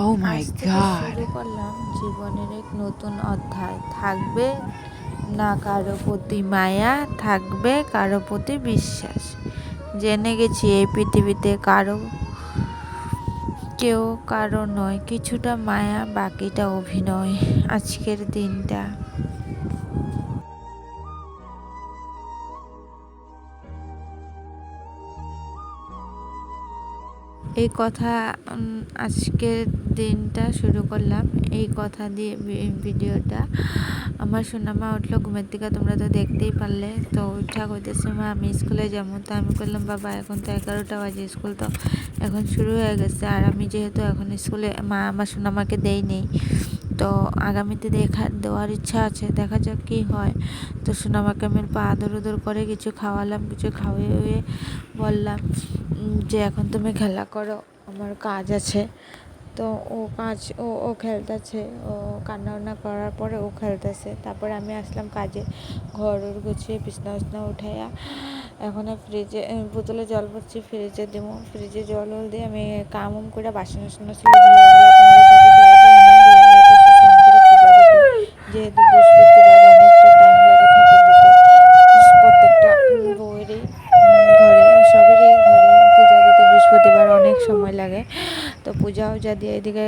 Oh আজ my থেকে শুরু God. করলাম জীবনের এক নতুন অধ্যায়। থাকবে না কারো প্রতি মায়া, থাকবে কারো প্রতি বিশ্বাস। জেনে গেছি এই পৃথিবীতে কেউ কারো নয়, কিছুটা মায়া বাকিটা অভিনয়। আজকের দিনটা এই কথা আজকের দিনটা শুরু করলাম এই কথা দিয়ে ভিডিওটা। আমার সোনামা উঠলো ঘুমের থেকে, তোমরা তো দেখতেই পারলে। তো উঠা কইতেছে মা আমি স্কুলে যাবো। তো আমি বললাম বাবা এখন তো 11টা বাজে, স্কুল তো এখন শুরু হয়ে গেছে। আর আমি যেহেতু এখন স্কুলে আমার সোনামাকে দেই নেই, তো আগামীতে দেওয়ার ইচ্ছা আছে, দেখা যাক কী হয়। তো সোনামাকে আমি পা আদর করে কিছু খাওয়ালাম, কিছু খাওয়িয়ে বললাম যে এখন তুমি খেলা করো, আমার কাজ আছে। তো ও খেলতেছে, ও কান্না করার পরে ও খেলতেছে। তারপরে আমি আসলাম কাজে, ঘর ওর গুছিয়ে বিছনা উঠাইয়া এখন ফ্রিজে বোতলে জল ভরছি, ফ্রিজে দিব। ফ্রিজে জল দিয়ে আমি কাম করে বাসন ছিল যেহেতু বৃহস্পতিবার অনেকটা টাইম লাগে ঠাকুর দিতে, প্রত্যেকটা বউয়েরই ঘরে সবেরই ঘরে পূজা দিতে বৃহস্পতিবার অনেক সময় লাগে। তো পূজাও যা দিয়ে এদিকে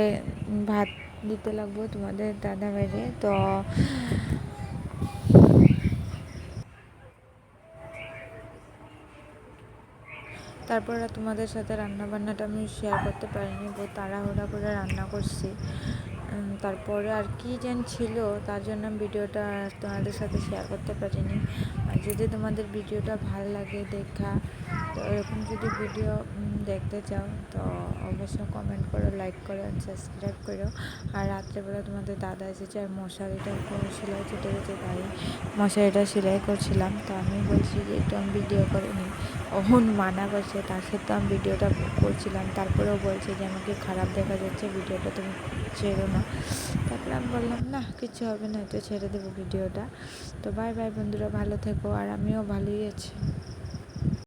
ভাত দিতে লাগবো তোমাদের দাদা বাইরে। তো তারপরে তোমাদের সাথে রান্নাবান্নাটা আমি শেয়ার করতে পারিনি, বহু তাড়াহুড়া করে রান্না করছি। তারপরে আর কি যেন ছিল, তার জন্য ভিডিওটা তোমাদের সাথে শেয়ার করতে পারিনি। আর যদি তোমাদের ভিডিওটা ভালো লাগে দেখা, তো এরকম যদি ভিডিও দেখতে চাও তো অবশ্যই কমেন্ট করো, লাইক করো, সাবস্ক্রাইব করো। আর রাত্রেবেলা তোমাদের দাদা এসেছে আর মশারিটা সেলাই ছুটে গেছে, তাই মশারিটা সেলাই করছিলাম। তো আমি বলছি যে একটু আমি ভিডিও করে নিই, ওহন মানা করছে, তার সাথে আমি ভিডিওটা করছিলাম। তারপরেও বলছে যে আমাকে খারাপ দেখা যাচ্ছে, ভিডিওটা তুমি ছেড়ো না। তারপরে আমি বললাম না কিছু হবে না, তো ছেড়ে দেবো ভিডিওটা। তো বাই বাই বন্ধুরা, ভালো থেকো। আর আমিও ভালোই আছি।